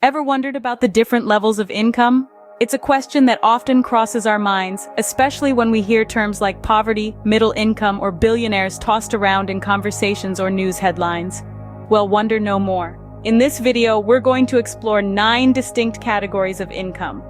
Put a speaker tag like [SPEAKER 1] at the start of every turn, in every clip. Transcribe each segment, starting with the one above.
[SPEAKER 1] Ever wondered about the different levels of income? It's a question that often crosses our minds, especially when we hear terms like poverty, middle income, or billionaires tossed around in conversations or news headlines. Well, wonder no more. In this video, we're going to explore 9 distinct categories of income.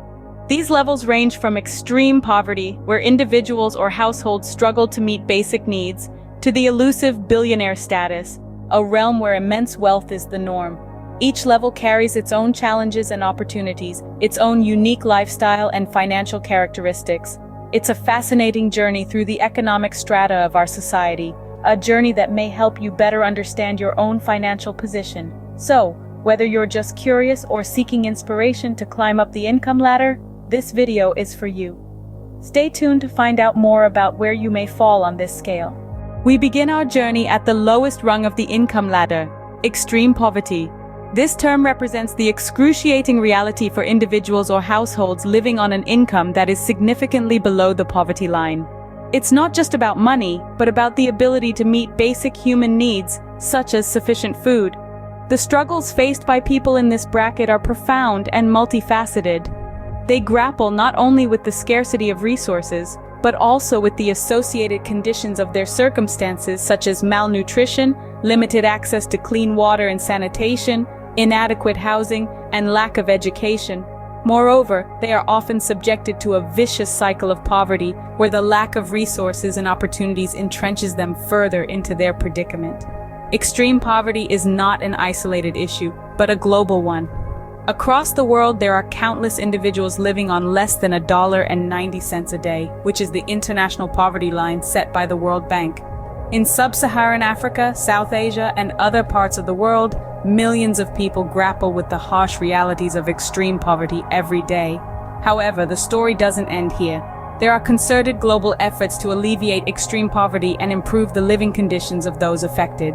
[SPEAKER 1] These levels range from extreme poverty, where individuals or households struggle to meet basic needs, to the elusive billionaire status, a realm where immense wealth is the norm. Each level carries its own challenges and opportunities, its own unique lifestyle and financial characteristics. It's a fascinating journey through the economic strata of our society, a journey that may help you better understand your own financial position. So, whether you're just curious or seeking inspiration to climb up the income ladder, this video is for you. Stay tuned to find out more about where you may fall on this scale. We begin our journey at the lowest rung of the income ladder, extreme poverty. This term represents the excruciating reality for individuals or households living on an income that is significantly below the poverty line. It's not just about money, but about the ability to meet basic human needs, such as sufficient food. The struggles faced by people in this bracket are profound and multifaceted. They grapple not only with the scarcity of resources, but also with the associated conditions of their circumstances, such as malnutrition, limited access to clean water and sanitation, inadequate housing, and lack of education. Moreover, they are often subjected to a vicious cycle of poverty, where the lack of resources and opportunities entrenches them further into their predicament. Extreme poverty is not an isolated issue, but a global one. Across the world, there are countless individuals living on less than $1.90 a day, which is the international poverty line set by the World Bank. In sub-Saharan Africa, South Asia, and other parts of the world, millions of people grapple with the harsh realities of extreme poverty every day. However, the story doesn't end here. There are concerted global efforts to alleviate extreme poverty and improve the living conditions of those affected.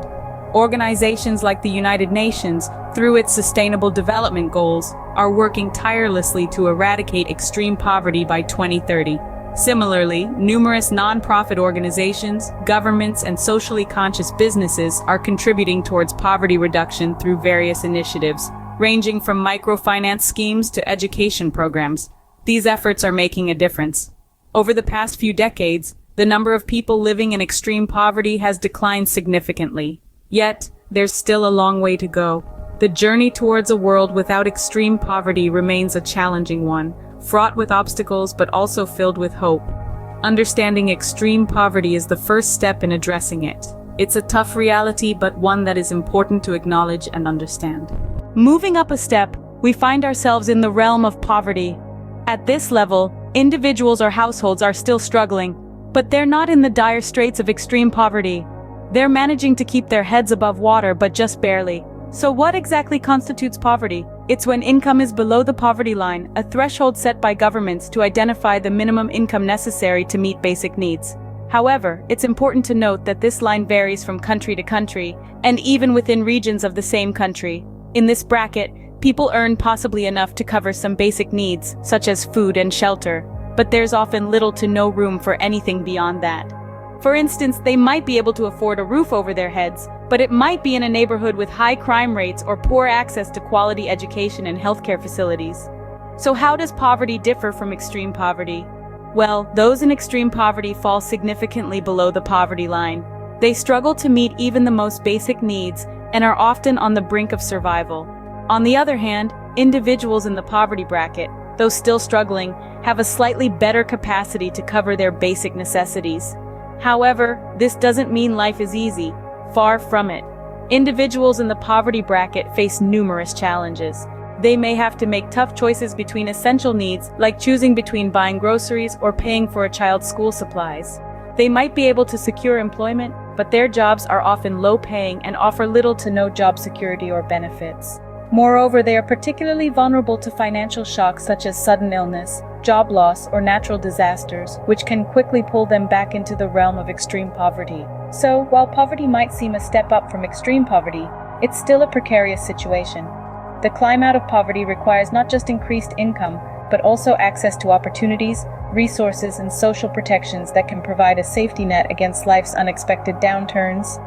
[SPEAKER 1] Organizations like the United Nations, through its Sustainable Development Goals, are working tirelessly to eradicate extreme poverty by 2030. Similarly, numerous non-profit organizations, governments, and socially conscious businesses are contributing towards poverty reduction through various initiatives, ranging from microfinance schemes to education programs. These efforts are making a difference. Over the past few decades, the number of people living in extreme poverty has declined significantly. Yet, there's still a long way to go. The journey towards a world without extreme poverty remains a challenging one, fraught with obstacles but also filled with hope. Understanding extreme poverty is the first step in addressing it. It's a tough reality, but one that is important to acknowledge and understand. Moving up a step, we find ourselves in the realm of poverty. At this level, individuals or households are still struggling, but they're not in the dire straits of extreme poverty. They're managing to keep their heads above water, but just barely. So what exactly constitutes poverty? It's when income is below the poverty line, a threshold set by governments to identify the minimum income necessary to meet basic needs. However, it's important to note that this line varies from country to country, and even within regions of the same country. In this bracket, people earn possibly enough to cover some basic needs, such as food and shelter, but there's often little to no room for anything beyond that. For instance, they might be able to afford a roof over their heads, but it might be in a neighborhood with high crime rates or poor access to quality education and healthcare facilities. So how does poverty differ from extreme poverty? Well, those in extreme poverty fall significantly below the poverty line. They struggle to meet even the most basic needs and are often on the brink of survival. On the other hand, individuals in the poverty bracket, though still struggling, have a slightly better capacity to cover their basic necessities. However, this doesn't mean life is easy. Far from it. Individuals in the poverty bracket face numerous challenges. They may have to make tough choices between essential needs, like choosing between buying groceries or paying for a child's school supplies. They might be able to secure employment, but their jobs are often low-paying and offer little to no job security or benefits. Moreover, they are particularly vulnerable to financial shocks such as sudden illness, job loss, or natural disasters, which can quickly pull them back into the realm of extreme poverty. So, while poverty might seem a step up from extreme poverty, it's still a precarious situation. The climb out of poverty requires not just increased income, but also access to opportunities, resources, and social protections that can provide a safety net against life's unexpected downturns.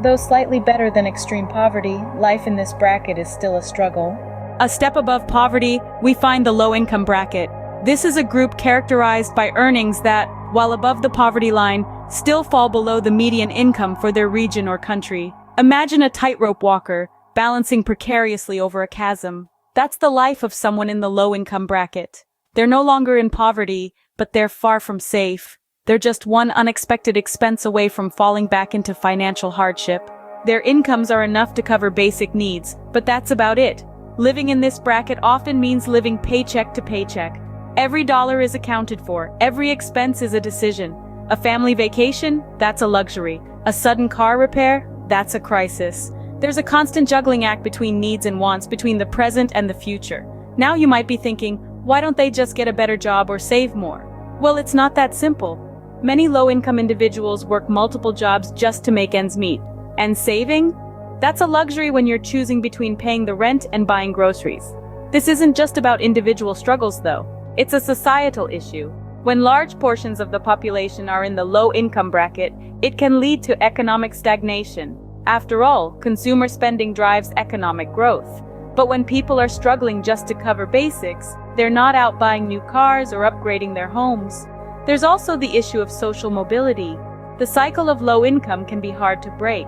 [SPEAKER 1] Though slightly better than extreme poverty, life in this bracket is still a struggle. A step above poverty, we find the low-income bracket. This is a group characterized by earnings that, while above the poverty line, still fall below the median income for their region or country. Imagine a tightrope walker, balancing precariously over a chasm. That's the life of someone in the low-income bracket. They're no longer in poverty, but they're far from safe. They're just one unexpected expense away from falling back into financial hardship. Their incomes are enough to cover basic needs, but that's about it. Living in this bracket often means living paycheck to paycheck. Every dollar is accounted for, every expense is a decision. A family vacation? That's a luxury. A sudden car repair? That's a crisis. There's a constant juggling act between needs and wants, between the present and the future. Now you might be thinking, why don't they just get a better job or save more? Well, it's not that simple. Many low-income individuals work multiple jobs just to make ends meet. And saving? That's a luxury when you're choosing between paying the rent and buying groceries. This isn't just about individual struggles, though. It's a societal issue. When large portions of the population are in the low-income bracket, it can lead to economic stagnation. After all, consumer spending drives economic growth. But when people are struggling just to cover basics, they're not out buying new cars or upgrading their homes. There's also the issue of social mobility. The cycle of low income can be hard to break.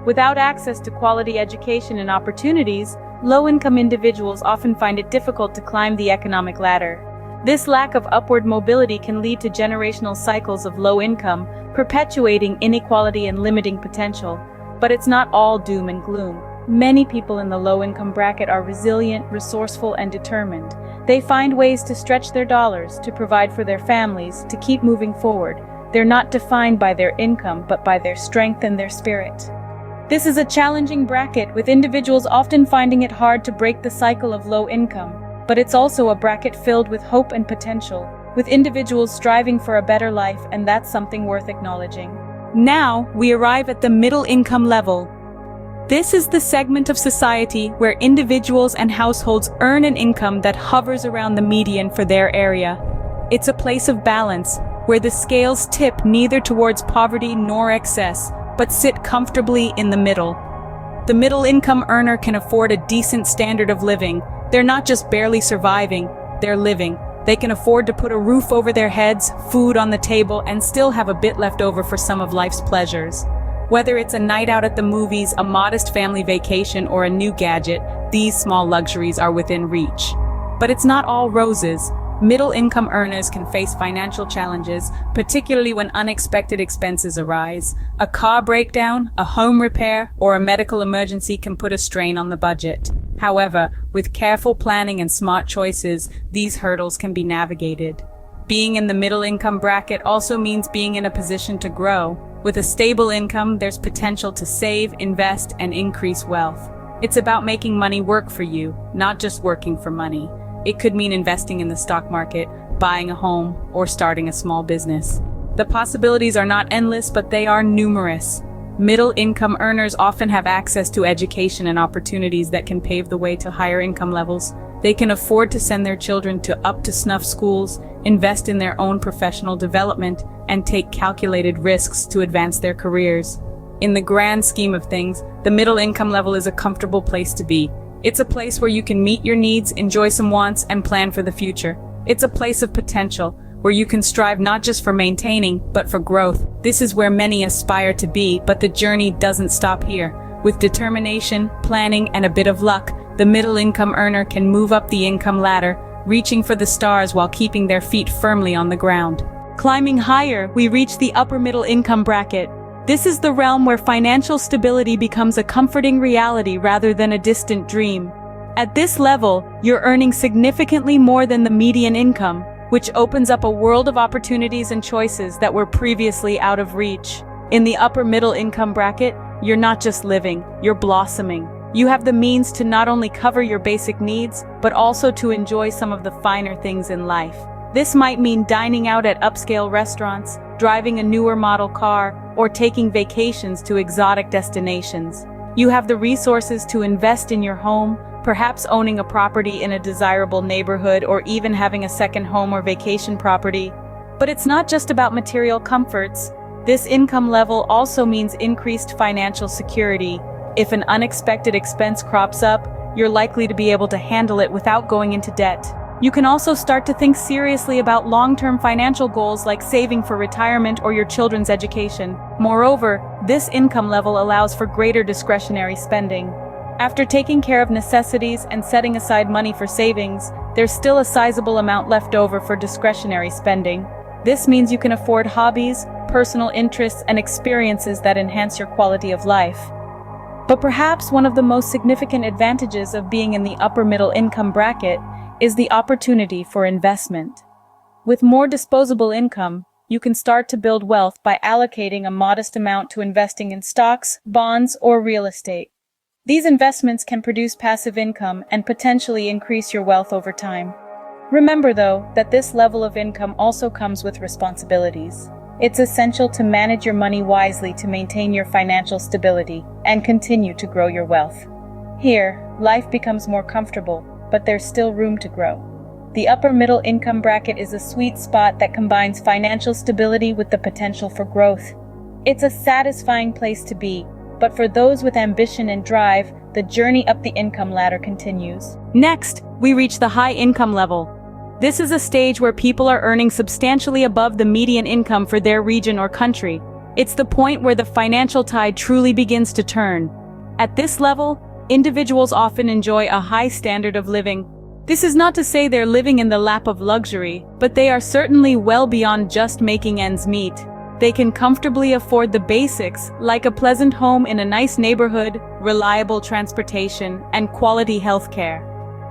[SPEAKER 1] Without access to quality education and opportunities, low-income individuals often find it difficult to climb the economic ladder. This lack of upward mobility can lead to generational cycles of low income, perpetuating inequality and limiting potential. But it's not all doom and gloom. Many people in the low-income bracket are resilient, resourceful, and determined. They find ways to stretch their dollars, to provide for their families, to keep moving forward. They're not defined by their income, but by their strength and their spirit. This is a challenging bracket, with individuals often finding it hard to break the cycle of low income. But it's also a bracket filled with hope and potential, with individuals striving for a better life, and that's something worth acknowledging. Now, we arrive at the middle income level. This is the segment of society where individuals and households earn an income that hovers around the median for their area. It's a place of balance, where the scales tip neither towards poverty nor excess, but sit comfortably in the middle. The middle income earner can afford a decent standard of living. They're not just barely surviving, they're living. They can afford to put a roof over their heads, food on the table, and still have a bit left over for some of life's pleasures. Whether it's a night out at the movies, a modest family vacation, or a new gadget, these small luxuries are within reach. But it's not all roses. Middle-income earners can face financial challenges, particularly when unexpected expenses arise. A car breakdown, a home repair, or a medical emergency can put a strain on the budget. However, with careful planning and smart choices, these hurdles can be navigated. Being in the middle-income bracket also means being in a position to grow. With a stable income, there's potential to save, invest, and increase wealth. It's about making money work for you, not just working for money. It could mean investing in the stock market, buying a home, or starting a small business. The possibilities are not endless, but they are numerous. Middle-income earners often have access to education and opportunities that can pave the way to higher income levels. They can afford to send their children to up-to-snuff schools, invest in their own professional development, and take calculated risks to advance their careers. In the grand scheme of things, the middle income level is a comfortable place to be. It's a place where you can meet your needs, enjoy some wants, and plan for the future. It's a place of potential, where you can strive not just for maintaining, but for growth. This is where many aspire to be, but the journey doesn't stop here. With determination, planning, and a bit of luck, the middle-income earner can move up the income ladder, reaching for the stars while keeping their feet firmly on the ground. Climbing higher, we reach the upper middle income bracket. This is the realm where financial stability becomes a comforting reality rather than a distant dream. At this level, you're earning significantly more than the median income, which opens up a world of opportunities and choices that were previously out of reach. In the upper middle income bracket, you're not just living, you're blossoming. You have the means to not only cover your basic needs, but also to enjoy some of the finer things in life. This might mean dining out at upscale restaurants, driving a newer model car, or taking vacations to exotic destinations. You have the resources to invest in your home, perhaps owning a property in a desirable neighborhood, or even having a second home or vacation property. But it's not just about material comforts. This income level also means increased financial security. If an unexpected expense crops up, you're likely to be able to handle it without going into debt. You can also start to think seriously about long-term financial goals like saving for retirement or your children's education. Moreover, this income level allows for greater discretionary spending. After taking care of necessities and setting aside money for savings, there's still a sizable amount left over for discretionary spending. This means you can afford hobbies, personal interests, and experiences that enhance your quality of life. But perhaps one of the most significant advantages of being in the upper middle income bracket is the opportunity for investment. With more disposable income, you can start to build wealth by allocating a modest amount to investing in stocks, bonds, or real estate. These investments can produce passive income and potentially increase your wealth over time. Remember, though, that this level of income also comes with responsibilities. It's essential to manage your money wisely to maintain your financial stability and continue to grow your wealth. Here, life becomes more comfortable, but there's still room to grow. The upper middle income bracket is a sweet spot that combines financial stability with the potential for growth. It's a satisfying place to be, but for those with ambition and drive, the journey up the income ladder continues. Next, we reach the high income level. This is a stage where people are earning substantially above the median income for their region or country. It's the point where the financial tide truly begins to turn. At this level, individuals often enjoy a high standard of living. This is not to say they're living in the lap of luxury, but they are certainly well beyond just making ends meet. They can comfortably afford the basics, like a pleasant home in a nice neighborhood, reliable transportation, and quality healthcare.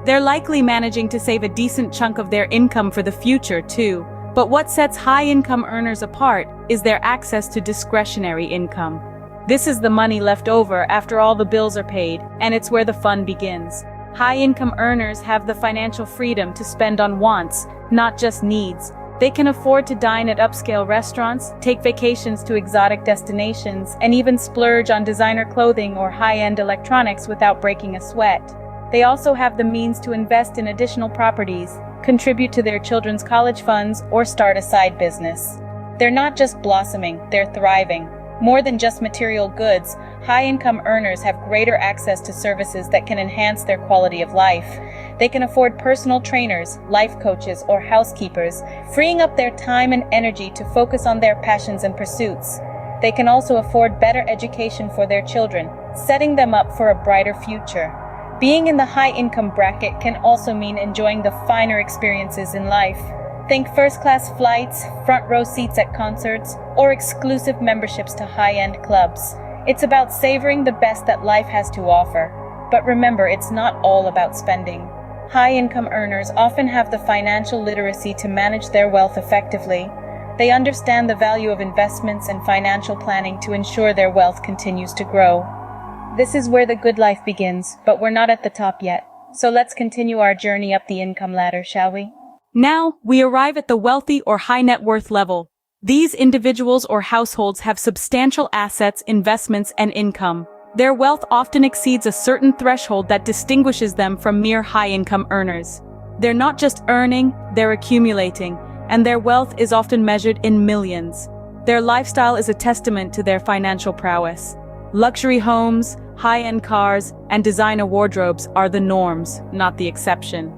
[SPEAKER 1] They're likely managing to save a decent chunk of their income for the future, too. But what sets high-income earners apart is their access to discretionary income. This is the money left over after all the bills are paid, and it's where the fun begins. High-income earners have the financial freedom to spend on wants, not just needs. They can afford to dine at upscale restaurants, take vacations to exotic destinations, and even splurge on designer clothing or high-end electronics without breaking a sweat. They also have the means to invest in additional properties, contribute to their children's college funds, or start a side business. They're not just blossoming, they're thriving. More than just material goods, high-income earners have greater access to services that can enhance their quality of life. They can afford personal trainers, life coaches, or housekeepers, freeing up their time and energy to focus on their passions and pursuits. They can also afford better education for their children, setting them up for a brighter future. Being in the high-income bracket can also mean enjoying the finer experiences in life. Think first-class flights, front-row seats at concerts, or exclusive memberships to high-end clubs. It's about savoring the best that life has to offer. But remember, it's not all about spending. High-income earners often have the financial literacy to manage their wealth effectively. They understand the value of investments and financial planning to ensure their wealth continues to grow. This is where the good life begins, but we're not at the top yet. So let's continue our journey up the income ladder, shall we? Now, we arrive at the wealthy or high net worth level. These individuals or households have substantial assets, investments, and income. Their wealth often exceeds a certain threshold that distinguishes them from mere high-income earners. They're not just earning, they're accumulating, and their wealth is often measured in millions. Their lifestyle is a testament to their financial prowess. Luxury homes, high-end cars, and designer wardrobes are the norms, not the exception.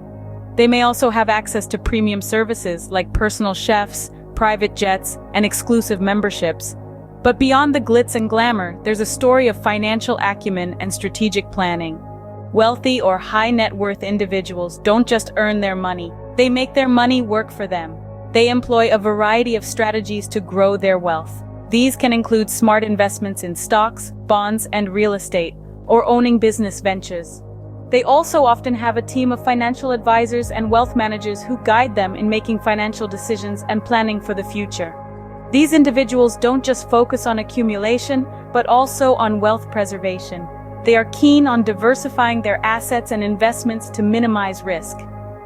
[SPEAKER 1] They may also have access to premium services like personal chefs, private jets, and exclusive memberships. But beyond the glitz and glamour, there's a story of financial acumen and strategic planning. Wealthy or high net worth individuals don't just earn their money, they make their money work for them. They employ a variety of strategies to grow their wealth. These can include smart investments in stocks, bonds, and real estate, or owning business ventures. They also often have a team of financial advisors and wealth managers who guide them in making financial decisions and planning for the future. These individuals don't just focus on accumulation, but also on wealth preservation. They are keen on diversifying their assets and investments to minimize risk.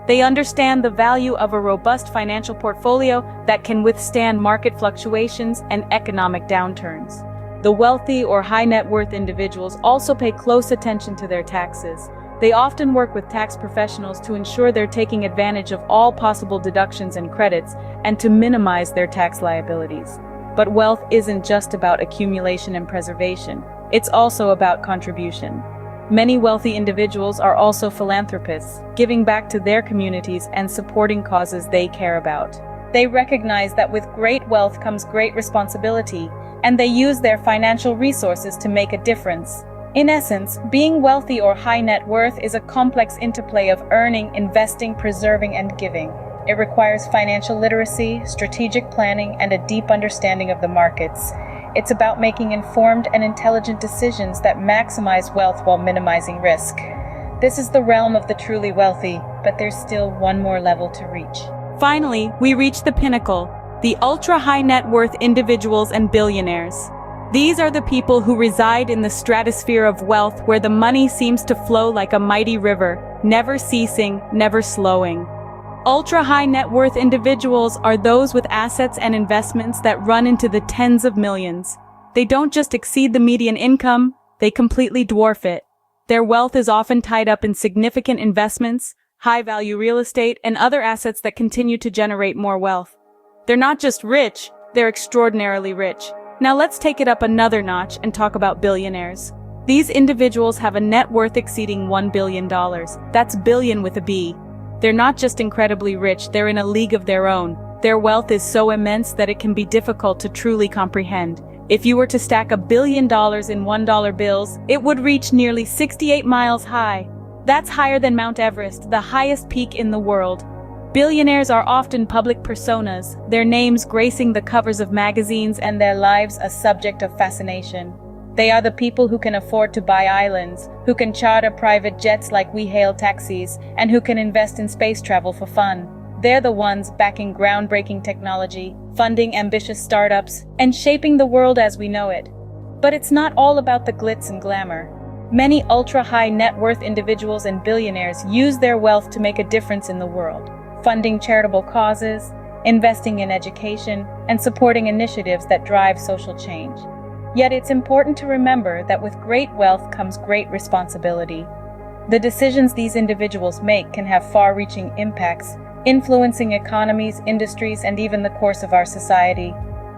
[SPEAKER 1] They understand the value of a robust financial portfolio that can withstand market fluctuations and economic downturns. The wealthy or high net worth individuals also pay close attention to their taxes. They often work with tax professionals to ensure they're taking advantage of all possible deductions and credits and to minimize their tax liabilities. But wealth isn't just about accumulation and preservation. It's also about contribution. Many wealthy individuals are also philanthropists, giving back to their communities and supporting causes they care about. They recognize that with great wealth comes great responsibility, and they use their financial resources to make a difference. In essence, being wealthy or high net worth is a complex interplay of earning, investing, preserving, and giving. It requires financial literacy, strategic planning, and a deep understanding of the markets. It's about making informed and intelligent decisions that maximize wealth while minimizing risk. This is the realm of the truly wealthy, but there's still one more level to reach. Finally, we reach the pinnacle, the ultra-high net worth individuals and billionaires. These are the people who reside in the stratosphere of wealth where the money seems to flow like a mighty river, never ceasing, never slowing. Ultra-high net worth individuals are those with assets and investments that run into the tens of millions. They don't just exceed the median income, they completely dwarf it. Their wealth is often tied up in significant investments, high-value real estate, and other assets that continue to generate more wealth. They're not just rich, they're extraordinarily rich. Now let's take it up another notch and talk about billionaires. These individuals have a net worth exceeding $1 billion. That's billion with a B. They're not just incredibly rich, they're in a league of their own. Their wealth is so immense that it can be difficult to truly comprehend. If you were to stack $1 billion in $1 bills, it would reach nearly 68 miles high. That's higher than Mount Everest, the highest peak in the world. Billionaires are often public personas, their names gracing the covers of magazines and their lives a subject of fascination. They are the people who can afford to buy islands, who can charter private jets like we hail taxis, and who can invest in space travel for fun. They're the ones backing groundbreaking technology, funding ambitious startups, and shaping the world as we know it. But it's not all about the glitz and glamour. Many ultra-high net worth individuals and billionaires use their wealth to make a difference in the world, funding charitable causes, investing in education, and supporting initiatives that drive social change. Yet it's important to remember that with great wealth comes great responsibility. The decisions these individuals make can have far-reaching impacts, influencing economies, industries, and even the course of our society.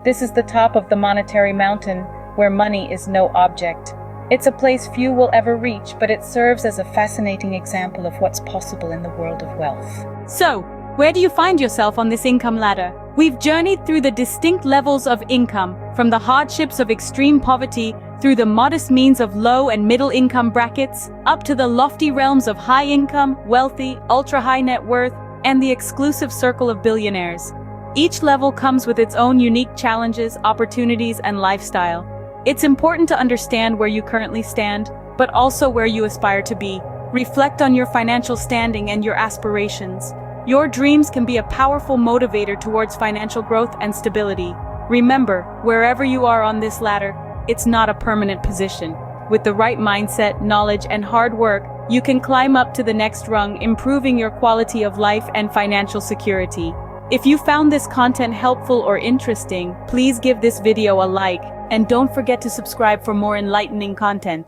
[SPEAKER 1] This is the top of the monetary mountain, where money is no object. It's a place few will ever reach, but it serves as a fascinating example of what's possible in the world of wealth. So, where do you find yourself on this income ladder? We've journeyed through the distinct levels of income, from the hardships of extreme poverty, through the modest means of low and middle income brackets, up to the lofty realms of high income, wealthy, ultra-high net worth, and the exclusive circle of billionaires. Each level comes with its own unique challenges, opportunities, and lifestyle. It's important to understand where you currently stand, but also where you aspire to be. Reflect on your financial standing and your aspirations. Your dreams can be a powerful motivator towards financial growth and stability. Remember, wherever you are on this ladder, it's not a permanent position. With the right mindset, knowledge, and hard work, you can climb up to the next rung, improving your quality of life and financial security. If you found this content helpful or interesting, please give this video a like, and don't forget to subscribe for more enlightening content.